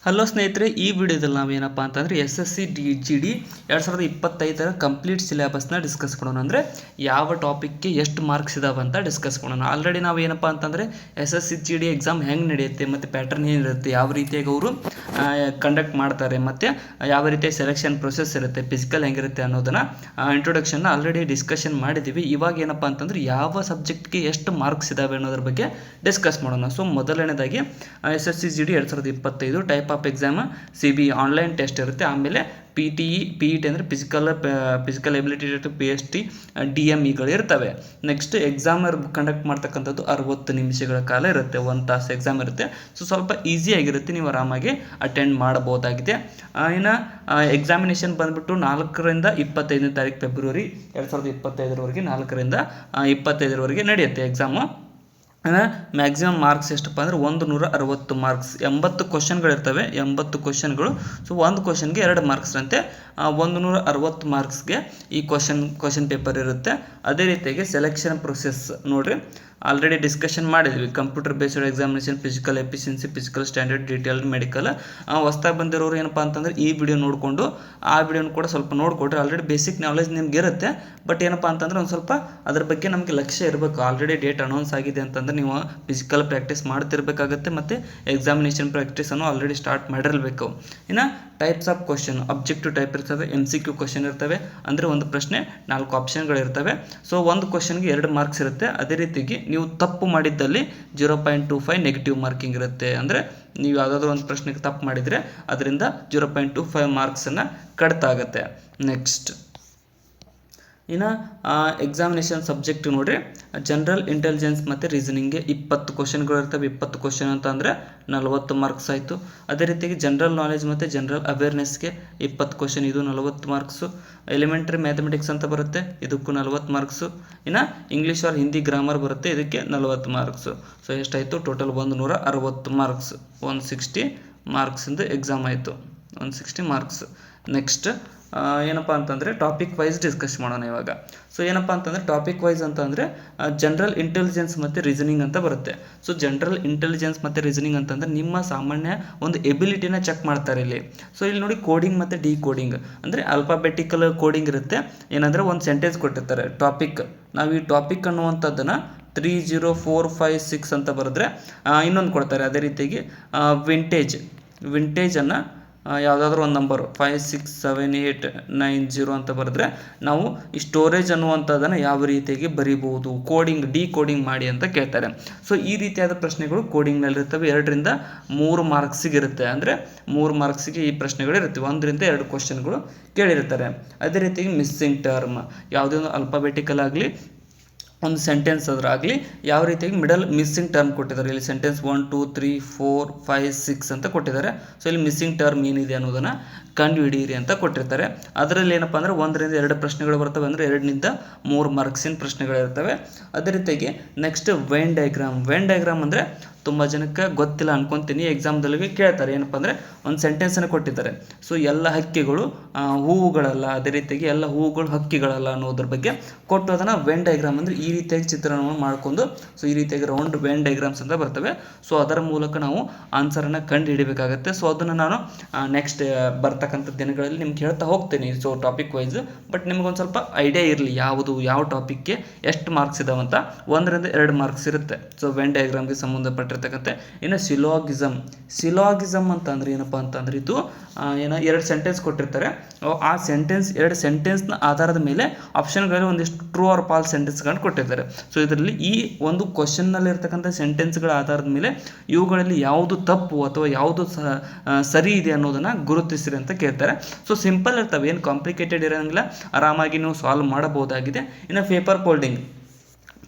Hello ಸ್ನೇಹಿತರೆ, ಈ ವಿಡಿಯೋದಲ್ಲಿ ನಾವೇನಪ್ಪ ಅಂತಂದರೆ SSC DGD 2025 ಕಂಪ್ಲೀಟ್ ಸಿಲೆಬಸ್ನ ಡಿಸ್ಕಸ್ ಮಾಡೋಣ. ಅಂದರೆ ಯಾವ ಟಾಪಿಕ್ಗೆ ಎಷ್ಟು ಮಾರ್ಕ್ಸ್ ಇದಾವೆ ಅಂತ ಡಿಸ್ಕಸ್ ಮಾಡೋಣ. ಆಲ್ರೆಡಿ ನಾವು ಏನಪ್ಪ ಅಂತಂದರೆ SSC GD ಎಕ್ಸಾಮ್ ಹೆಂಗೆ ನಡೆಯುತ್ತೆ ಮತ್ತು ಪ್ಯಾಟರ್ನ್ ಏನಿರುತ್ತೆ, ಯಾವ ರೀತಿಯಾಗಿ ಅವರು ಕಂಡಕ್ಟ್ ಮಾಡ್ತಾರೆ ಮತ್ತು ಯಾವ ರೀತಿಯ ಸೆಲೆಕ್ಷನ್ ಪ್ರೊಸೆಸ್ ಇರುತ್ತೆ, ಫಿಸಿಕಲ್ ಹೆಂಗಿರುತ್ತೆ ಅನ್ನೋದನ್ನು ಇಂಟ್ರೊಡಕ್ಷನ್ನ ಆಲ್ರೆಡಿ ಡಿಸ್ಕಷನ್ ಮಾಡಿದ್ದೀವಿ. ಇವಾಗ ಏನಪ್ಪ ಅಂತಂದರೆ ಯಾವ ಸಬ್ಜೆಕ್ಟ್ಗೆ ಎಷ್ಟು ಮಾರ್ಕ್ಸ್ ಇದಾವೆ ಅನ್ನೋದ್ರ ಬಗ್ಗೆ ಡಿಸ್ಕಸ್ ಮಾಡೋಣ. ಸೊ ಮೊದಲನೇದಾಗಿ SSC GD 2025 type of exam CB online test ಇರುತ್ತೆ. ಆಮೇಲೆ PET ಅಂದರೆ ಫಿಸಿಕಲ್ ಎಬಿಲಿಟಿ ಟೆಸ್ಟ್, PST, DMEಗಳು ಇರ್ತವೆ. ನೆಕ್ಸ್ಟ್ ಎಕ್ಸಾಮರ್ ಕಂಡಕ್ಟ್ ಮಾಡ್ತಕ್ಕಂಥದ್ದು 60 ನಿಮಿಷಗಳ ಕಾಲ ಇರುತ್ತೆ, 1 ತಾಸು ಎಕ್ಸಾಮ್ ಇರುತ್ತೆ. ಸೊ ಸ್ವಲ್ಪ ಈಸಿಯಾಗಿರುತ್ತೆ, ನೀವು ಆರಾಮಾಗಿ ಅಟೆಂಡ್ ಮಾಡಬಹುದಾಗಿದೆ. ಇನ್ನು ಎಕ್ಸಾಮಿನೇಷನ್ ಬಂದುಬಿಟ್ಟು 4ರಿಂದ 25ನೇ ತಾರೀಕು ಫೆಬ್ರವರಿ 2025ರವರೆಗೆ 4ರಿಂದ 25ರವರೆಗೆ ನಡೆಯುತ್ತೆ ಎಕ್ಸಾಮು. ಮ್ಯಾಕ್ಸಿಮಮ್ ಮಾರ್ಕ್ಸ್ ಎಷ್ಟಪ್ಪ ಅಂದರೆ 160 ಮಾರ್ಕ್ಸ್, 80 ಕ್ವಶನ್ಗಳಿರ್ತವೆ, 80 ಕ್ವಶನ್ಗಳು. ಸೊ ಒಂದು ಕ್ವಶನ್ಗೆ 2 ಮಾರ್ಕ್ಸ್ ಅಂತೆ, 160 ಮಾರ್ಕ್ಸ್ಗೆ ಈ ಕ್ವಶನ್ ಪೇಪರ್ ಇರುತ್ತೆ. ಅದೇ ರೀತಿಯಾಗಿ ಸೆಲೆಕ್ಷನ್ ಪ್ರೊಸೆಸ್ ನೋಡಿರಿ, ಆಲ್ರೆಡಿ ಡಿಸ್ಕಷನ್ ಮಾಡಿದ್ವಿ. Computer based examination, physical efficiency, physical standard, detailed medical. ಹೊಸ್ದಾಗಿ ಬಂದಿರೋರು ಏನಪ್ಪ ಅಂತಂದರೆ ಈ ವಿಡಿಯೋ ನೋಡಿಕೊಂಡು ಆ ವಿಡಿಯೋನ ಕೂಡ ಸ್ವಲ್ಪ ನೋಡಿಕೊಡ್ರಿ. ಆಲ್ರೆಡಿ ಬೇಸಿಕ್ ನಾಲೆಜ್ ನಿಮ್ಗೆ ಇರುತ್ತೆ, ಬಟ್ ಏನಪ್ಪ ಅಂತಂದರೆ ಒಂದು ಸ್ವಲ್ಪ ಅದ್ರ ಬಗ್ಗೆ ನಮಗೆ ಲಕ್ಷ್ಯ ಇರಬೇಕು. ಆಲ್ರೆಡಿ ಡೇಟ್ ಅನೌನ್ಸ್ ಆಗಿದೆ ಅಂತಂದರೆ ನೀವು ಫಿಸಿಕಲ್ ಪ್ರಾಕ್ಟೀಸ್ ಮಾಡ್ತಿರ್ಬೇಕಾಗತ್ತೆ ಮತ್ತು ಎಕ್ಸಾಮಿನೇಷನ್ ಪ್ರಾಕ್ಟೀಸನ್ನು ಆಲ್ರೆಡಿ ಸ್ಟಾರ್ಟ್ ಮಾಡಿರಬೇಕು. ಇನ್ನು types of question, objective type ಇರ್ತವೆ, MCQ ಕ್ವಶನ್ ಇರ್ತವೆ. ಅಂದರೆ ಒಂದು ಪ್ರಶ್ನೆ 4 ಆಪ್ಷನ್ಗಳಿರ್ತವೆ. ಸೊ ಒಂದು ಕ್ವಶನ್ಗೆ 2 ಮಾರ್ಕ್ಸ್ ಇರುತ್ತೆ. ಅದೇ ರೀತಿಯಾಗಿ ನೀವು ತಪ್ಪು ಮಾಡಿದ್ದಲ್ಲಿ 0.25 ನೆಗೆಟಿವ್ ಮಾರ್ಕಿಂಗ್ ಇರುತ್ತೆ. ಅಂದರೆ ನೀವು ಯಾವುದಾದ್ರೂ ಒಂದು ಪ್ರಶ್ನೆಗೆ ತಪ್ಪು ಮಾಡಿದರೆ ಅದರಿಂದ 0.25 ಮಾರ್ಕ್ಸನ್ನು ಕಡಿತ ಆಗುತ್ತೆ. ನೆಕ್ಸ್ಟ್ ಇನ್ನು ಎಕ್ಸಾಮಿನೇಷನ್ ಸಬ್ಜೆಕ್ಟ್ ನೋಡಿರಿ, ಜನರಲ್ ಇಂಟೆಲಿಜೆನ್ಸ್ ಮತ್ತು ರೀಸನಿಂಗ್ಗೆ 20 ಕ್ವಶನ್ಗಳು ಇರ್ತವೆ. 20 ಕ್ವಶನ್ ಅಂತ ಅಂದರೆ 40 ಮಾರ್ಕ್ಸ್ ಆಯಿತು. ಅದೇ ರೀತಿಯಾಗಿ ಜನರಲ್ ನಾಲೆಜ್ ಮತ್ತು ಜನರಲ್ ಅವೇರ್ನೆಸ್ಗೆ 20 ಕ್ವಶನ್, ಇದು 40 ಮಾರ್ಕ್ಸು. ಎಲಿಮೆಂಟ್ರಿ ಮ್ಯಾಥಮೆಟಿಕ್ಸ್ ಅಂತ ಬರುತ್ತೆ, ಇದಕ್ಕೂ 40 ಮಾರ್ಕ್ಸು. ಇನ್ನು ಇಂಗ್ಲೀಷ್ ಆರ್ ಹಿಂದಿ ಗ್ರಾಮರ್ ಬರುತ್ತೆ, ಇದಕ್ಕೆ 40 ಮಾರ್ಕ್ಸು. ಸೊ ಎಷ್ಟಾಯಿತು ಟೋಟಲ್? 160 ಮಾರ್ಕ್ಸ್, 160 ಮಾರ್ಕ್ಸಿಂದು ಎಕ್ಸಾಮ್ ಆಯಿತು, 160 ಮಾರ್ಕ್ಸ್. ನೆಕ್ಸ್ಟ್ ಏನಪ್ಪ ಅಂತಂದರೆ ಟಾಪಿಕ್ ವೈಸ್ ಡಿಸ್ಕಸ್ ಮಾಡೋಣ ಇವಾಗ. ಸೊ ಏನಪ್ಪ ಅಂತಂದರೆ ಟಾಪಿಕ್ ವೈಸ್ ಅಂತಂದರೆ ಜನರಲ್ ಇಂಟೆಲಿಜೆನ್ಸ್ ಮತ್ತು ರೀಸನಿಂಗ್ ಅಂತ ಬರುತ್ತೆ. ಸೊ ಜನರಲ್ ಇಂಟೆಲಿಜೆನ್ಸ್ ಮತ್ತು ರೀಸನಿಂಗ್ ಅಂತಂದರೆ ನಿಮ್ಮ ಸಾಮಾನ್ಯ ಒಂದು ಎಬಿಲಿಟಿನ ಚೆಕ್ ಮಾಡ್ತಾರೆ ಇಲ್ಲಿ. ಸೊ ಇಲ್ಲಿ ನೋಡಿ, ಕೋಡಿಂಗ್ ಮತ್ತು ಡಿಕೋಡಿಂಗ್ ಅಂದರೆ ಆಲ್ಫಾಬೆಟಿಕಲ್ ಕೋಡಿಂಗ್ ಇರುತ್ತೆ. ಏನಂದರೆ ಒಂದು ಸೆಂಟೆನ್ಸ್ ಕೊಟ್ಟಿರ್ತಾರೆ ಟಾಪಿಕ್, ನಾವು ಈ ಟಾಪಿಕ್ ಅನ್ನುವಂಥದ್ದನ್ನು 3, 0, 4, 5, 6 ಅಂತ ಬರೆದ್ರೆ ಇನ್ನೊಂದು ಕೊಡ್ತಾರೆ. ಅದೇ ರೀತಿಯಾಗಿ ವಿಂಟೇಜನ್ನು ಯಾವುದಾದ್ರೂ ಒಂದು ನಂಬರು 5, 6, 7, 8, 9, 0 ಅಂತ ಬರೆದ್ರೆ ನಾವು ಈ ಸ್ಟೋರೇಜ್ ಅನ್ನುವಂಥದ್ದನ್ನು ಯಾವ ರೀತಿಯಾಗಿ ಬರೀಬಹುದು, ಡಿಕೋಡಿಂಗ್ ಮಾಡಿ ಅಂತ ಕೇಳ್ತಾರೆ. ಸೊ ಈ ರೀತಿಯಾದ ಪ್ರಶ್ನೆಗಳು ಕೋಡಿಂಗ್ನಲ್ಲಿರ್ತವೆ. 2ರಿಂದ 3 ಮಾರ್ಕ್ಸಿಗೆ ಇರುತ್ತೆ. ಅಂದರೆ 3 ಮಾರ್ಕ್ಸಿಗೆ ಈ ಪ್ರಶ್ನೆಗಳು ಇರುತ್ತೆ, 1ರಿಂದ 2 ಕ್ವಶನ್ಗಳು ಕೇಳಿರ್ತಾರೆ. ಅದೇ ರೀತಿಯಾಗಿ ಮಿಸ್ಸಿಂಗ್ ಟರ್ಮ್, ಯಾವುದೇ ಒಂದು ಅಲ್ಫಾಬೆಟಿಕಲ್ ಆಗಲಿ ಒಂದು ಸೆಂಟೆನ್ಸ್ ಆದರೂ ಯಾವ ರೀತಿಯಾಗಿ ಮಿಸ್ಸಿಂಗ್ ಟರ್ಮ್ ಕೊಟ್ಟಿದ್ದಾರೆ. ಇಲ್ಲಿ ಸೆಂಟೆನ್ಸ್ 1, 2, 3, 4, 5, 6 ಅಂತ ಕೊಟ್ಟಿದ್ದಾರೆ. ಸೊ ಇಲ್ಲಿ ಮಿಸ್ಸಿಂಗ್ ಟರ್ಮ್ ಏನಿದೆ ಅನ್ನೋದನ್ನು ಕಂಡುಹಿಡಿಯಿರಿ ಅಂತ ಕೊಟ್ಟಿರ್ತಾರೆ. ಅದರಲ್ಲಿ ಏನಪ್ಪ ಅಂದರೆ 1ರಿಂದ 2 ಪ್ರಶ್ನೆಗಳು ಬರ್ತವೆ, ಅಂದರೆ 2ರಿಂದ 3 ಮಾರ್ಕ್ಸಿನ ಪ್ರಶ್ನೆಗಳಿರ್ತವೆ. ಅದೇ ರೀತಿಯಾಗಿ ನೆಕ್ಸ್ಟ್ ವೆನ್ ಡಯಾಗ್ರಾಮ್ ಅಂದರೆ ತುಂಬ ಜನಕ್ಕೆ ಗೊತ್ತಿಲ್ಲ ಅನ್ಕೊತೀನಿ, ಎಕ್ಸಾಮ್ದಲ್ಲಿ ಕೇಳ್ತಾರೆ. ಏನಪ್ಪ ಅಂದರೆ ಒಂದು ಸೆಂಟೆನ್ಸನ್ನು ಕೊಟ್ಟಿದ್ದಾರೆ. ಸೊ ಎಲ್ಲ ಹಕ್ಕಿಗಳು ಹೂವುಗಳಲ್ಲ, ಅದೇ ರೀತಿಯಾಗಿ ಎಲ್ಲ ಹೂವುಗಳು ಹಕ್ಕಿಗಳಲ್ಲ ಅನ್ನೋದ್ರ ಬಗ್ಗೆ ಕೊಟ್ಟು ಅದನ್ನು ವೆನ್ ಡಯಾಗ್ರಾಮ್ ಅಂದರೆ ಈ ರೀತಿಯಾಗಿ ಚಿತ್ರಣವನ್ನು ಮಾಡಿಕೊಂಡು, ಸೊ ಈ ರೀತಿಯಾಗಿ ರೌಂಡ್ ವೆನ್ ಡಯಾಗ್ರಾಮ್ಸ್ ಅಂತ ಬರ್ತವೆ. ಸೊ ಅದರ ಮೂಲಕ ನಾವು ಆನ್ಸರನ್ನು ಕಂಡು ಹಿಡಿಬೇಕಾಗತ್ತೆ. ಸೊ ಅದನ್ನು ನಾನು ನೆಕ್ಸ್ಟ್ ಬರ್ತಕ್ಕಂಥ ದಿನಗಳಲ್ಲಿ ನಿಮ್ಗೆ ಹೇಳ್ತಾ ಹೋಗ್ತೀನಿ. ಸೊ ಟಾಪಿಕ್ ವೈಸ್, ಬಟ್ ನಿಮ್ಗೊಂದು ಸ್ವಲ್ಪ ಐಡಿಯಾ ಇರಲಿ ಯಾವ ಟಾಪಿಕ್ಗೆ ಎಷ್ಟು ಮಾರ್ಕ್ಸ್ ಇದಾವಂತ. 1ರಿಂದ 2 ಮಾರ್ಕ್ಸ್ ಇರುತ್ತೆ. ಸೊ ವೆನ್ ಡಯಾಗ್ರಾಮ್ಗೆ ಸಂಬಂಧಪಟ್ಟಿರ್ತಕ್ಕಂಥ. ಇನ್ನು ಸಿಲಾಗಿಸಮ್ ಅಂತ ಅಂದರೆ ಏನಪ್ಪ ಅಂತಂದರೆ ಇದು 2 ಸೆಂಟೆನ್ಸ್ ಕೊಟ್ಟಿರ್ತಾರೆ. ಆ 2 ಸೆಂಟೆನ್ಸ್ನ ಆಧಾರದ ಮೇಲೆ ಆಪ್ಷನ್ಗಳಲ್ಲಿ ಒಂದಿಷ್ಟು ಟ್ರೂ ಆರ್ ಫಾಲ್ಸ್ ಸೆಂಟೆನ್ಸ್ಗಳನ್ನು ಕೊಟ್ಟಿರ್ತಾರೆ. ಸೊ ಇದರಲ್ಲಿ ಈ ಒಂದು ಕ್ವಶನ್ನಲ್ಲಿ ಇರ್ತಕ್ಕಂಥ ಸೆಂಟೆನ್ಸ್ಗಳ ಆಧಾರದ ಮೇಲೆ ಇವುಗಳಲ್ಲಿ ಯಾವುದು ತಪ್ಪು ಅಥವಾ ಯಾವುದು ಸರಿ ಇದೆ ಅನ್ನೋದನ್ನು ಗುರುತಿಸಿರಿ ಅಂತ ಕೇಳ್ತಾರೆ. ಸೊ ಸಿಂಪಲ್ ಇರ್ತವೆ, ಏನು ಕಾಂಪ್ಲಿಕೇಟೆಡ್ ಇರೋಂಗಿಲ್ಲ, ಆರಾಮಾಗಿ ನೀವು ಸಾಲ್ವ್ ಮಾಡಬಹುದಾಗಿದೆ. ಇನ್ನು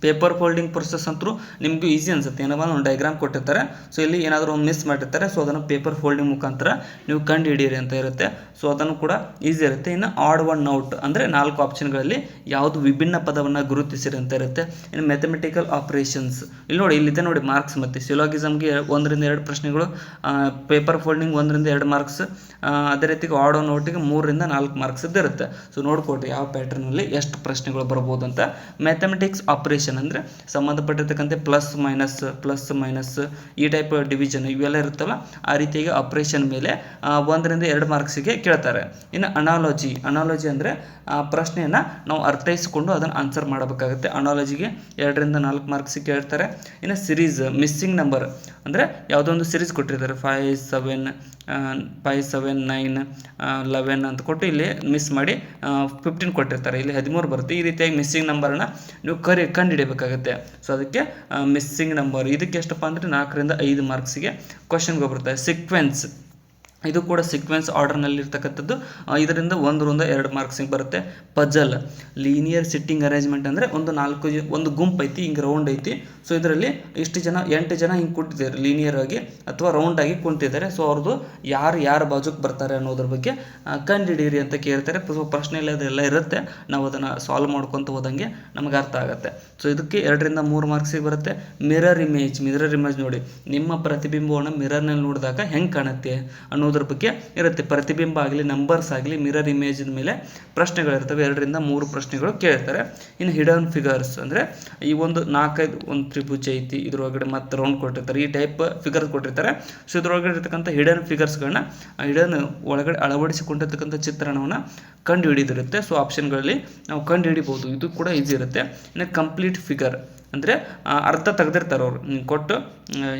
ಪೇಪರ್ ಫೋಲ್ಡಿಂಗ್ ಪ್ರೊಸೆಸ್ ಅಂತೂ ನಿಮಗೂ ಈಸಿ ಅನಿಸುತ್ತೆ. ಏನಪ್ಪ ಒಂದು ಡಯಾಗ್ರಾಮ್ ಕೊಟ್ಟಿರ್ತಾರೆ, ಸೊ ಇಲ್ಲಿ ಏನಾದರೂ ಒಂದು ಮಿಸ್ ಮಾಡಿರ್ತಾರೆ, ಸೊ ಅದನ್ನು ಪೇಪರ್ ಫೋಲ್ಡಿಂಗ್ ಮುಖಾಂತರ ನೀವು ಕಂಡು ಹಿಡಿಯಿರಿ ಅಂತ ಇರುತ್ತೆ. ಸೊ ಅದನ್ನು ಕೂಡ ಈಸಿ ಇರುತ್ತೆ. ಇನ್ನು ಆಡ್ ಒನ್ ಔಟ್ ಅಂದರೆ 4 ಆಪ್ಷನ್ಗಳಲ್ಲಿ ಯಾವುದು ವಿಭಿನ್ನ ಪದವನ್ನು ಗುರುತಿಸಿರಿ ಅಂತ ಇರುತ್ತೆ. ಇನ್ನು ಮ್ಯಾಥಮೆಟಿಕಲ್ ಆಪರೇಷನ್ಸ್, ಇಲ್ಲಿದೆ ನೋಡಿ ಮಾರ್ಕ್ಸ್. ಮತ್ತು ಸಿಲಾಗಿಸಮ್ಗೆ 1ರಿಂದ 2 ಪ್ರಶ್ನೆಗಳು, ಪೇಪರ್ ಫೋಲ್ಡಿಂಗ್ 1ರಿಂದ 2 ಮಾರ್ಕ್ಸ್, ಅದೇ ರೀತಿಗೆ ಆಡ್ ಒನ್ ಔಟಿಗೆ 3ರಿಂದ 4 ಮಾರ್ಕ್ಸ್ ಇರುತ್ತೆ. ಸೊ ನೋಡ್ಕೊಡ್ರಿ ಯಾವ ಪ್ಯಾಟರ್ನಲ್ಲಿ ಎಷ್ಟು ಪ್ರಶ್ನೆಗಳು ಬರ್ಬೋದು ಅಂತ. ಮ್ಯಾಥಮೆಟಿಕ್ಸ್ ಆಪರೇಷನ್ ಆಪ್ರೇಷನ್ ಅಂದರೆ ಸಂಬಂಧಪಟ್ಟಿರ್ತಕ್ಕಂಥ ಪ್ಲಸ್ ಮೈನಸ್ ಈ ಟೈಪ್ ಡಿವಿಷನ್ ಇವೆಲ್ಲ ಇರುತ್ತಲ್ಲ, ಆ ರೀತಿಯಾಗಿ ಆಪ್ರೇಷನ್ ಮೇಲೆ 1-2 ಮಾರ್ಕ್ಸಿಗೆ ಕೇಳ್ತಾರೆ. ಇನ್ನು ಅನಾಲಜಿ ಅಂದರೆ ಆ ಪ್ರಶ್ನೆಯನ್ನು ನಾವು ಅರ್ಥೈಸಿಕೊಂಡು ಅದನ್ನು ಆನ್ಸರ್ ಮಾಡಬೇಕಾಗುತ್ತೆ. ಅನಾಲಜಿಗೆ 2-4 ಮಾರ್ಕ್ಸಿಗೆ ಕೇಳ್ತಾರೆ. ಇನ್ನು ಸಿರೀಸ್ ಮಿಸ್ಸಿಂಗ್ ನಂಬರ್ ಅಂದರೆ ಯಾವುದೋ ಒಂದು ಸಿರೀಸ್ ಕೊಟ್ಟಿರ್ತಾರೆ 5, 7, 9, 11 ಅಂತ ಕೊಟ್ಟು ಇಲ್ಲಿ ಮಿಸ್ ಮಾಡಿ 15 ಕೊಟ್ಟಿರ್ತಾರೆ, ಇಲ್ಲಿ 13 ಬರುತ್ತೆ. ಈ ರೀತಿಯಾಗಿ ಮಿಸ್ಸಿಂಗ್ ನಂಬರನ್ನು ನೀವು ಕಂಡುಹಿಡಿಯಬೇಕಾಗುತ್ತೆ. ಸೊ ಅದಕ್ಕೆ ಮಿಸ್ಸಿಂಗ್ ನಂಬರ್ ಇದಕ್ಕೆ ಎಷ್ಟಪ್ಪ ಅಂದರೆ 4-5 ಮಾರ್ಕ್ಸಿಗೆ ಕ್ವಶನ್ಗಳು ಬರುತ್ತೆ. ಸೀಕ್ವೆನ್ಸ್ ಇದು ಕೂಡ ಸೀಕ್ವೆನ್ಸ್ ಆರ್ಡರ್ನಲ್ಲಿ ಇರ್ತಕ್ಕಂಥದ್ದು, ಇದರಿಂದ 1-2 ಮಾರ್ಕ್ಸಿಗೆ ಬರುತ್ತೆ. ಪಜಲ್ ಲೀನಿಯರ್ ಸಿಟ್ಟಿಂಗ್ ಅರೇಂಜ್ಮೆಂಟ್ ಅಂದರೆ ಒಂದು ಗುಂಪು ಐತಿ, ಹಿಂಗೆ ರೌಂಡ್ ಐತಿ. ಸೊ ಇದರಲ್ಲಿ 8 ಜನ ಹಿಂಗೆ ಕೂತಿದ್ದಾರೆ ಲೀನಿಯರ್ ಆಗಿ ಅಥವಾ ರೌಂಡ್ ಆಗಿ ಕುಂತಿದ್ದಾರೆ. ಸೊ ಅವ್ರದ್ದು ಯಾರು ಬಾಜುಕ್ಕೆ ಬರ್ತಾರೆ ಅನ್ನೋದ್ರ ಬಗ್ಗೆ ಕಂಡುಹಿಡೀರಿ ಅಂತ ಕೇಳ್ತಾರೆ. ಸೊ ಪ್ರಶ್ನೆಯಲ್ಲಿ ಅದೆಲ್ಲ ಇರುತ್ತೆ, ನಾವು ಅದನ್ನು ಸಾಲ್ವ್ ಮಾಡ್ಕೊತ ಹೋದಂಗೆ ನಮಗೆ ಅರ್ಥ ಆಗುತ್ತೆ. ಸೊ ಇದಕ್ಕೆ 2-3 ಮಾರ್ಕ್ಸಿಗೆ ಬರುತ್ತೆ. ಮಿರರ್ ಇಮೇಜ್ ನೋಡಿ, ನಿಮ್ಮ ಪ್ರತಿಬಿಂಬವನ್ನು ಮಿರರ್ನಲ್ಲಿ ನೋಡಿದಾಗ ಹೆಂಗೆ ಕಾಣುತ್ತೆ ಅನ್ನೋದ್ರ ಬಗ್ಗೆ ಇರುತ್ತೆ. ಪ್ರತಿಬಿಂಬ ಆಗಲಿ ನಂಬರ್ಸ್ ಆಗಲಿ ಮಿರರ್ ಇಮೇಜ್ ಮೇಲೆ ಪ್ರಶ್ನೆಗಳಿರ್ತವೆ. 2-3 ಪ್ರಶ್ನೆಗಳು ಕೇಳ್ತಾರೆ. ಇನ್ನು ಹಿಡನ್ ಫಿಗರ್ಸ್ ಅಂದರೆ ಈ ಒಂದು 4-5 ತ್ರಿಭುಜ ಐತಿ, ಇದ್ರೊಳಗಡೆ ಮತ್ತೆ ರೌಂಡ್ ಕೊಟ್ಟಿರ್ತಾರೆ, ಈ ಟೈಪ್ ಫಿಗರ್ಸ್ ಕೊಟ್ಟಿರ್ತಾರೆ. ಸೊ ಇದ್ರೊಳಗಡೆ ಇರ್ತಕ್ಕಂಥ ಹಿಡನ್ ಫಿಗರ್ಸ್ಗಳನ್ನ ಒಳಗಡೆ ಅಳವಡಿಸಿಕೊಂಡಿರ್ತಕ್ಕಂಥ ಚಿತ್ರಣವನ್ನು ಕಂಡು ಹಿಡಿದಿರುತ್ತೆ. ಸೊ ಆಪ್ಷನ್ಗಳಲ್ಲಿ ನಾವು ಕಂಡು ಹಿಡಿಬೋದು, ಇದು ಕೂಡ ಈಸಿ ಇರುತ್ತೆ. ಇನ್ನು ಕಂಪ್ಲೀಟ್ ಫಿಗರ್ ಅಂದರೆ ಅರ್ಧ ತೆಗೆದಿರ್ತಾರೆ ಅವರು,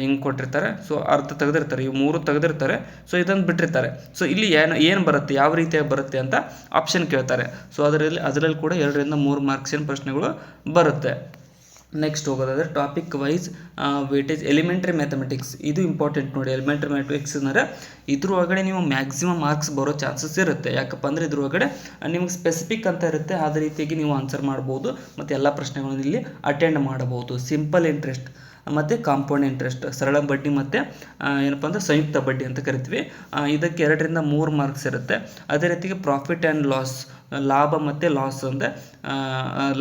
ಹಿಂಗೆ ಕೊಟ್ಟಿರ್ತಾರೆ. ಸೊ ಅರ್ಧ ತೆಗೆದಿರ್ತಾರೆ, ಇವು 3 ತೆಗೆದಿರ್ತಾರೆ. ಸೊ ಇದನ್ನು ಬಿಟ್ಟಿರ್ತಾರೆ. ಸೊ ಇಲ್ಲಿ ಏನು ಬರುತ್ತೆ, ಯಾವ ರೀತಿಯಾಗಿ ಬರುತ್ತೆ ಅಂತ ಆಪ್ಷನ್ ಕೇಳ್ತಾರೆ. ಸೊ ಅದರಲ್ಲಿ ಕೂಡ 2-3 ಮಾರ್ಕ್ಸಿನ ಪ್ರಶ್ನೆಗಳು ಬರುತ್ತೆ. ನೆಕ್ಸ್ಟ್ ಹೋಗೋದಾದರೆ topic wise weightage elementary mathematics, ಇದು ಇಂಪಾರ್ಟೆಂಟ್ ನೋಡಿ. ಎಲಿಮೆಂಟ್ರಿ ಮ್ಯಾಥಮೆಟಿಕ್ಸ್ ಅಂದರೆ ಇದ್ರೊಳಗಡೆ ನೀವು ಮ್ಯಾಕ್ಸಿಮಮ್ ಮಾರ್ಕ್ಸ್ ಬರೋ ಚಾನ್ಸಸ್ ಇರುತ್ತೆ. ಯಾಕಪ್ಪ ಅಂದರೆ ಇದ್ರೊಳಗಡೆ ನಿಮ್ಗೆ ಸ್ಪೆಸಿಫಿಕ್ ಅಂತ ಇರುತ್ತೆ, ಅದೇ ರೀತಿಯಾಗಿ ನೀವು ಆನ್ಸರ್ ಮಾಡ್ಬೋದು ಮತ್ತು ಎಲ್ಲ ಪ್ರಶ್ನೆಗಳನ್ನು ಇಲ್ಲಿ ಅಟೆಂಡ್ ಮಾಡಬಹುದು. ಸಿಂಪಲ್ ಇಂಟ್ರೆಸ್ಟ್ ಮತ್ತು ಕಾಂಪೌಂಡ್ ಇಂಟ್ರೆಸ್ಟ್, ಸರಳ ಬಡ್ಡಿ ಮತ್ತು ಏನಪ್ಪ ಅಂದರೆ ಸಂಯುಕ್ತ ಬಡ್ಡಿ ಅಂತ ಕರಿತೀವಿ. ಇದಕ್ಕೆ 2-3 ಮಾರ್ಕ್ಸ್ ಇರುತ್ತೆ. ಅದೇ ರೀತಿಗೆ ಪ್ರಾಫಿಟ್ ಆ್ಯಂಡ್ ಲಾಸ್, ಲಾಭ ಮತ್ತು ಲಾಸ್ ಅಂದರೆ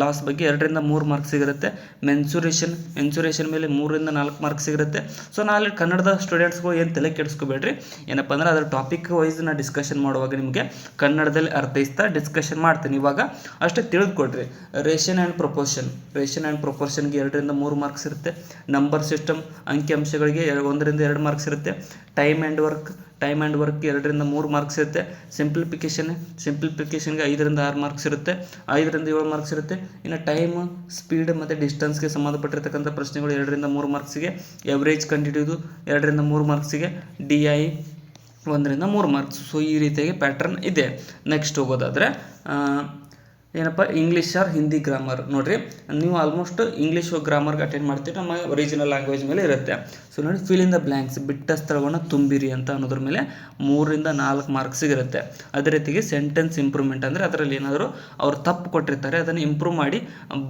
ಲಾಸ್ ಬಗ್ಗೆ 2-3 ಮಾರ್ಕ್ಸ್ ಸಿಗಿರುತ್ತೆ. ಮೆನ್ಸುರೇಷನ್ ಮೇಲೆ 3-4 ಮಾರ್ಕ್ಸ್ ಸಿಗಿರುತ್ತೆ. ಸೊ ನಾಳೆ ಕನ್ನಡದ ಸ್ಟೂಡೆಂಟ್ಸ್ಗಳು ಏನು ತಲೆ ಕೆಡಿಸ್ಕೋಬೇಡ್ರಿ, ಏನಪ್ಪ ಅಂದರೆ ಅದರ ಟಾಪಿಕ್ ವೈಸ್ ನಾನು ಡಿಸ್ಕಷನ್ ಮಾಡುವಾಗ ನಿಮಗೆ ಕನ್ನಡದಲ್ಲಿ ಅರ್ಥೈಸ್ತಾ ಡಿಸ್ಕಷನ್ ಮಾಡ್ತೀನಿ. ಇವಾಗ ಅಷ್ಟೇ ತಿಳಿದುಕೊಡ್ರಿ. ರೇಷನ್ ಆ್ಯಂಡ್ ಪ್ರೊಪೋರ್ಷನ್ಗೆ 2-3 ಮಾರ್ಕ್ಸ್ ಇರುತ್ತೆ. ನಂಬರ್ ಸಿಸ್ಟಮ್ ಅಂಕಿಅಂಶಗಳಿಗೆ 1-2 ಮಾರ್ಕ್ಸ್ ಇರುತ್ತೆ. ಟೈಮ್ ಆ್ಯಂಡ್ ವರ್ಕ್ಗೆ 2-3 ಮಾರ್ಕ್ಸ್ ಇರುತ್ತೆ. ಸಿಂಪ್ಲಿಫಿಕೇಷನ್ಗೆ 5-6 ಮಾರ್ಕ್ಸ್ ಇರುತ್ತೆ. 5-7 ಮಾರ್ಕ್ಸ್ ಇರುತ್ತೆ. ಇನ್ನು ಟೈಮ್, ಸ್ಪೀಡ್ ಮತ್ತು ಡಿಸ್ಟೆನ್ಸ್ಗೆ ಸಂಬಂಧಪಟ್ಟಿರ್ತಕ್ಕಂಥ ಪ್ರಶ್ನೆಗಳು 2-3 ಮಾರ್ಕ್ಸಿಗೆ. ಎವರೇಜ್ ಕಂಡುಹಿಡಿಯೋದು 2-3 ಮಾರ್ಕ್ಸಿಗೆ. DI 1-3 marks. ಸೊ ಈ ರೀತಿಯಾಗಿ ಪ್ಯಾಟ್ರನ್ ಇದೆ. ನೆಕ್ಸ್ಟ್ ಹೋಗೋದಾದರೆ ಏನಪ್ಪ ಇಂಗ್ಲೀಷ್ ಆರ್ ಹಿಂದಿ ಗ್ರಾಮರ್ ನೋಡಿರಿ, ನೀವು ಆಲ್ಮೋಸ್ಟ್ ಇಂಗ್ಲೀಷ್ ಗ್ರಾಮರ್ಗೆ ಅಟೆಂಡ್ ಮಾಡ್ತೀವಿ, ನಮ್ಮ ಒರಿಜಿನಲ್ ಲ್ಯಾಂಗ್ವೇಜ್ ಮೇಲೆ ಇರುತ್ತೆ. ಸೊ ನೋಡಿ, ಫಿಲ್ ಇನ್ ದ ಬ್ಲ್ಯಾಂಕ್ಸ್, ಬಿಟ್ಟ ಸ್ಥಳವನ್ನು ತುಂಬಿರಿ ಅಂತ ಅನ್ನೋದ್ರ ಮೇಲೆ 3-4 ಮಾರ್ಕ್ಸ್ ಇರುತ್ತೆ. ಅದೇ ರೀತಿಗೆ ಸೆಂಟೆನ್ಸ್ ಇಂಪ್ರೂವ್ಮೆಂಟ್ ಅಂದರೆ ಅದರಲ್ಲಿ ಏನಾದರೂ ಅವ್ರು ತಪ್ಪು ಕೊಟ್ಟಿರ್ತಾರೆ, ಅದನ್ನು ಇಂಪ್ರೂವ್ ಮಾಡಿ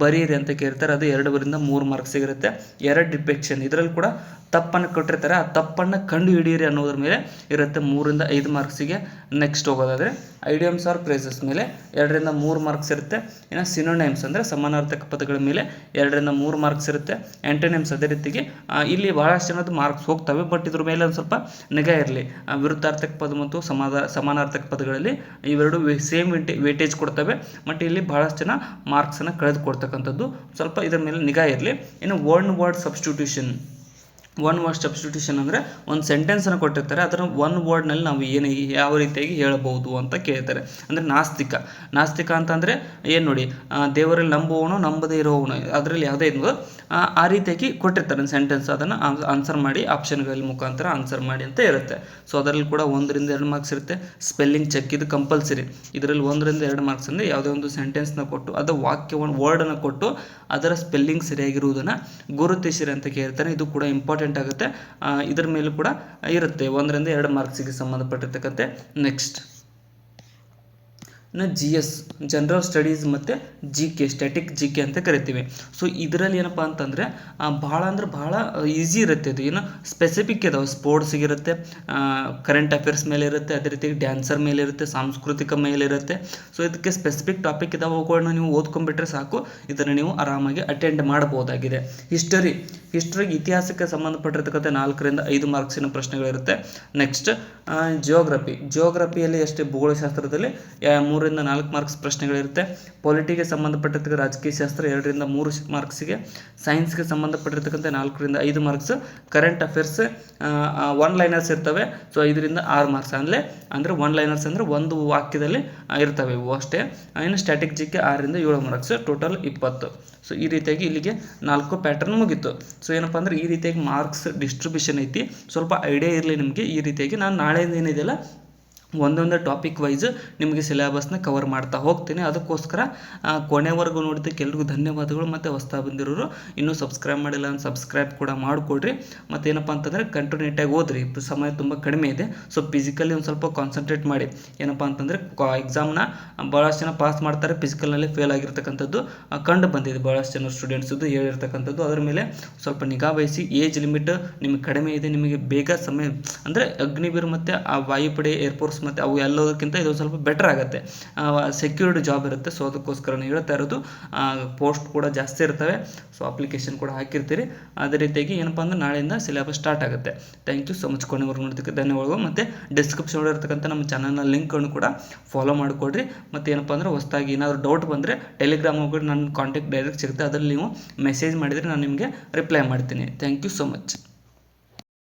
ಬರೀರಿ ಅಂತ ಕೇಳ್ತಾರೆ, ಅದು 2-3 ಮಾರ್ಕ್ಸ್ ಇರುತ್ತೆ. ಡಿಪೆಕ್ಷನ್, ಇದರಲ್ಲಿ ಕೂಡ ತಪ್ಪನ್ನು ಕೊಟ್ಟಿರ್ತಾರೆ, ಆ ತಪ್ಪನ್ನು ಕಂಡು ಹಿಡಿಯಿರಿ ಅನ್ನೋದ್ರ ಮೇಲೆ ಇರುತ್ತೆ, 3-5 ಮಾರ್ಕ್ಸಿಗೆ. ನೆಕ್ಸ್ಟ್ ಹೋಗೋದಾದರೆ ಐಡಿಯಮ್ಸ್ ಆರ್ ಫ್ರೇಸಸ್ ಮೇಲೆ 2-3 ಮಾರ್ಕ್ಸ್ ಇರುತ್ತೆ. ಇನ್ನು ಸಿನೋನೈಮ್ಸ್ ಅಂದರೆ ಸಮಾನಾರ್ಥಕ ಪದಗಳ ಮೇಲೆ 2-3 ಮಾರ್ಕ್ಸ್ ಇರುತ್ತೆ. ಆ್ಯಂಟೋನಿಮ್ಸ್ ಅದೇ ರೀತಿಗೆ ಇಲ್ಲಿ ಬಹಳಷ್ಟು ಜನದ್ದು ಮಾರ್ಕ್ಸ್ ಹೋಗ್ತವೆ, ಬಟ್ ಇದ್ರ ಮೇಲೆ ಒಂದು ಸ್ವಲ್ಪ ನಿಗಾ ಇರಲಿ. ವಿರುದ್ಧಾರ್ಥಕ ಪದ ಮತ್ತು ಸಮಾನಾರ್ಥಕ ಪದಗಳಲ್ಲಿ ಇವೆರಡು ಸೇಮ್ ವೇಟೇಜ್ ಕೊಡ್ತವೆ, ಬಟ್ ಇಲ್ಲಿ ಬಹಳಷ್ಟು ಜನ ಮಾರ್ಕ್ಸನ್ನು ಕಳೆದುಕೊಡ್ತಕ್ಕಂಥದ್ದು, ಸ್ವಲ್ಪ ಇದ್ರ ಮೇಲೆ ನಿಗಾ ಇರಲಿ. ಇನ್ನು ಒನ್ ವರ್ಡ್ ಸಬ್ಸ್ಟಿಟ್ಯೂಷನ್ ಅಂದರೆ ಒಂದು ಸೆಂಟೆನ್ಸನ್ನು ಕೊಟ್ಟಿರ್ತಾರೆ, ಅದರ ಒನ್ ವರ್ಡ್ನಲ್ಲಿ ನಾವು ಯಾವ ರೀತಿಯಾಗಿ ಹೇಳಬಹುದು ಅಂತ ಕೇಳ್ತಾರೆ. ಅಂದರೆ ನಾಸ್ತಿಕ ಅಂತಂದರೆ ಏನು ನೋಡಿ, ದೇವರಲ್ಲಿ ನಂಬುವವನು ನಂಬದೇ ಇರೋವನು, ಅದರಲ್ಲಿ ಯಾವುದೇ ಇದ್ವು ಆ ರೀತಿಯಾಗಿ ಕೊಟ್ಟಿರ್ತಾರೆ ಸೆಂಟೆನ್ಸ್, ಅದನ್ನು ಆನ್ಸರ್ ಮಾಡಿ ಆಪ್ಷನ್ಗಳಲ್ಲಿ ಮುಖಾಂತರ ಆನ್ಸರ್ ಮಾಡಿ ಅಂತ ಇರುತ್ತೆ. ಸೊ ಅದರಲ್ಲಿ ಕೂಡ 1-2 ಮಾರ್ಕ್ಸ್ ಇರುತ್ತೆ. ಸ್ಪೆಲ್ಲಿಂಗ್ ಚೆಕ್, ಇದು ಕಂಪಲ್ಸರಿ. ಇದರಲ್ಲಿ 1-2 ಮಾರ್ಕ್ಸ್ ಅಂದರೆ ಯಾವುದೇ ಒಂದು ಸೆಂಟೆನ್ಸ್ನ ಕೊಟ್ಟು ಅದು ವಾಕ್ಯವನ್ನು ವರ್ಡನ್ನು ಕೊಟ್ಟು ಅದರ ಸ್ಪೆಲ್ಲಿಂಗ್ ಸರಿಯಾಗಿರುವುದನ್ನು ಗುರುತಿಸಿರಿ ಅಂತ ಕೇಳ್ತಾರೆ. ಇದು ಕೂಡ ಇಂಪಾರ್ಟೆಂಟ್ ಆಗುತ್ತೆ. ಇದರ ಮೇಲೂ ಕೂಡ ಇರುತ್ತೆ 1-2 ಮಾರ್ಕ್ಸಿಗೆ ಸಂಬಂಧಪಟ್ಟಿರ್ತಕ್ಕಂತೆ. ನೆಕ್ಸ್ಟ್ GS ಜನರಲ್ ಸ್ಟಡೀಸ್ ಮತ್ತು GK ಸ್ಟ್ಯಾಟಿಕ್ GK ಅಂತ ಕರಿತೀವಿ. ಸೊ ಇದರಲ್ಲಿ ಏನಪ್ಪ ಅಂತಂದರೆ ಭಾಳ ಈಸಿ ಇರುತ್ತೆ. ಇದು ಏನು ಸ್ಪೆಸಿಫಿಕ್ ಇದಾವೆ, ಸ್ಪೋರ್ಟ್ಸಿಗೆ ಇರುತ್ತೆ, ಕರೆಂಟ್ ಅಫೇರ್ಸ್ ಮೇಲೆ ಇರುತ್ತೆ, ಅದೇ ರೀತಿ ಡ್ಯಾನ್ಸರ್ ಮೇಲೆ ಇರುತ್ತೆ, ಸಾಂಸ್ಕೃತಿಕ ಮೇಲೆ ಇರುತ್ತೆ. ಸೊ ಇದಕ್ಕೆ ಸ್ಪೆಸಿಫಿಕ್ ಟಾಪಿಕ್ ಇದಾವೆ, ಅವುಗಳನ್ನ ನೀವು ಓದ್ಕೊಂಡ್ಬಿಟ್ರೆ ಸಾಕು, ಇದನ್ನು ನೀವು ಆರಾಮಾಗಿ ಅಟೆಂಡ್ ಮಾಡಬಹುದಾಗಿದೆ. ಹಿಸ್ಟರಿಗೆ ಇತಿಹಾಸಕ್ಕೆ ಸಂಬಂಧಪಟ್ಟಿರ್ತಕ್ಕಂಥ 4-5 ಮಾರ್ಕ್ಸಿನ ಪ್ರಶ್ನೆಗಳಿರುತ್ತೆ. ನೆಕ್ಸ್ಟ್ ಜಿಯೋಗ್ರಫಿಯಲ್ಲಿ ಎಷ್ಟು ಭೂಗೋಳಶಾಸ್ತ್ರದಲ್ಲಿ 3ರಿಂದ 4 ಮಾರ್ಕ್ಸ್ ಪ್ರಶ್ನೆಗಳಿರುತ್ತೆ. ಪೊಲಿಟಿಗೆ ಸಂಬಂಧಪಟ್ಟಿರ್ತಕ್ಕ ರಾಜಕೀಯ ಶಾಸ್ತ್ರ 2ರಿಂದ 3 ಮಾರ್ಕ್ಸಿಗೆ, ಸೈನ್ಸ್ಗೆ ಸಂಬಂಧಪಟ್ಟಿರ್ತಕ್ಕಂಥ 4ರಿಂದ 5 ಮಾರ್ಕ್ಸ್, ಕರೆಂಟ್ ಅಫೇರ್ಸ್ 1 ಲೈನರ್ಸ್ ಇರ್ತವೆ. ಸೊ 5ರಿಂದ 6 ಮಾರ್ಕ್ಸ್ ಅಂದರೆ 1 ಲೈನರ್ಸ್ ಅಂದರೆ ಒಂದು ವಾಕ್ಯದಲ್ಲಿ ಇರ್ತವೆ ಇವು ಅಷ್ಟೇ. ಇನ್ನು ಸ್ಟ್ಯಾಟಿಕ್ ಜಿಕೆ 6ರಿಂದ 7 ಮಾರ್ಕ್ಸ್, ಟೋಟಲ್ 20. ಸೊ ಈ ರೀತಿಯಾಗಿ ಇಲ್ಲಿಗೆ 4 ಪ್ಯಾಟರ್ನ್ ಮುಗೀತು. ಸೊ ಏನಪ್ಪ ಅಂದರೆ ಈ ರೀತಿಯಾಗಿ ಮಾರ್ಕ್ಸ್ ಡಿಸ್ಟ್ರಿಬ್ಯೂಷನ್ ಐತಿ. ಸ್ವಲ್ಪ ಐಡಿಯಾ ಇರಲಿ ನಿಮಗೆ. ಈ ರೀತಿಯಾಗಿ ನಾನು ನಾಳೆಯಿಂದ ಏನಿದೆಯಲ್ಲ ಒಂದೊಂದೇ ಟಾಪಿಕ್ ವೈಸ್ ನಿಮಗೆ ಸಿಲೆಬಸ್ನ ಕವರ್ ಮಾಡ್ತಾ ಹೋಗ್ತೀನಿ. ಅದಕ್ಕೋಸ್ಕರ ಕೊನೆವರೆಗೂ ನೋಡಿದ್ದಕ್ಕೆ ಎಲ್ರಿಗೂ ಧನ್ಯವಾದಗಳು. ಮತ್ತು ಹೊಸ್ತಾ ಬಂದಿರೋರು ಇನ್ನೂ ಸಬ್ಸ್ಕ್ರೈಬ್ ಮಾಡಿಲ್ಲ ಅಂತ ಸಬ್ಸ್ಕ್ರೈಬ್ ಕೂಡ ಮಾಡಿಕೊಡ್ರಿ. ಮತ್ತು ಏನಪ್ಪ ಅಂತಂದರೆ ಕಂಟಿನ್ಯೂಟಾಗಿ ಓದ್ರಿ, ಸಮಯ ತುಂಬ ಕಡಿಮೆ ಇದೆ. ಸೊ ಫಿಸಿಕಲಿ ಒಂದು ಸ್ವಲ್ಪ ಕಾನ್ಸಂಟ್ರೇಟ್ ಮಾಡಿ. ಏನಪ್ಪ ಅಂತಂದರೆ ಎಕ್ಸಾಮ್ನ ಭಾಳಷ್ಟು ಜನ ಪಾಸ್ ಮಾಡ್ತಾರೆ, ಫಿಸಿಕಲ್ನಲ್ಲಿ ಫೇಲ್ ಆಗಿರ್ತಕ್ಕಂಥದ್ದು ಕಂಡು ಬಂದಿದೆ. ಭಾಳಷ್ಟು ಜನ ಸ್ಟೂಡೆಂಟ್ಸದ್ದು ಹೇಳಿರ್ತಕ್ಕಂಥದ್ದು. ಅದರ ಮೇಲೆ ಸ್ವಲ್ಪ ನಿಗಾ ವಹಿಸಿ. ಏಜ್ ಲಿಮಿಟ್ ನಿಮಗೆ ಕಡಿಮೆ ಇದೆ, ನಿಮಗೆ ಬೇಗ ಸಮಯ ಅಂದರೆ ಅಗ್ನಿವೀರ್ ಮತ್ತು ಆ ವಾಯುಪಡೆ, ಏರ್ಫೋರ್ಸ್ ಮತ್ತು ಅವು ಎಲ್ಲದಕ್ಕಿಂತ ಇದು ಸ್ವಲ್ಪ ಬೆಟರ್ ಆಗುತ್ತೆ, ಸೆಕ್ಯೂರ್ಡ್ ಜಾಬ್ ಇರುತ್ತೆ. ಸೊ ಅದಕ್ಕೋಸ್ಕರ ಹೇಳ್ತಾ ಇರೋದು. ಪೋಸ್ಟ್ ಕೂಡ ಜಾಸ್ತಿ ಇರ್ತವೆ. ಸೊ ಅಪ್ಲಿಕೇಶನ್ ಕೂಡ ಹಾಕಿರ್ತೀರಿ. ಅದೇ ರೀತಿಯಾಗಿ ಏನಪ್ಪ ಅಂದ್ರೆ ನಾಳೆಯಿಂದ ಸಿಲೆಬಸ್ ಸ್ಟಾರ್ಟ್ ಆಗುತ್ತೆ. Thank you so much. ಕೊನೆವರೆಗೂ ನೋಡೋದಕ್ಕೆ ಧನ್ಯವಾದಗಳು. ಮತ್ತು ಡಿಸ್ಕ್ರಿಪ್ಷನ್ ಇರತಕ್ಕಂಥ ನಮ್ಮ ಚಾನಲ್ನ ಲಿಂಕನ್ನು ಕೂಡ ಫಾಲೋ ಮಾಡಿಕೊಡ್ರಿ. ಮತ್ತು ಏನಪ್ಪ ಅಂದರೆ ಹೊಸದಾಗಿ ಏನಾದರೂ ಡೌಟ್ ಬಂದರೆ ಟೆಲಿಗ್ರಾಮ್ ಹೋಗಿ ನನ್ನ ಕಾಂಟ್ಯಾಕ್ಟ್ ಡೈರೆಕ್ಟ್ ಸಿಗುತ್ತೆ. ಅದರಲ್ಲಿ ನೀವು ಮೆಸೇಜ್ ಮಾಡಿದರೆ ನಾನು ನಿಮಗೆ ರಿಪ್ಲೈ ಮಾಡ್ತೀನಿ. Thank you so much.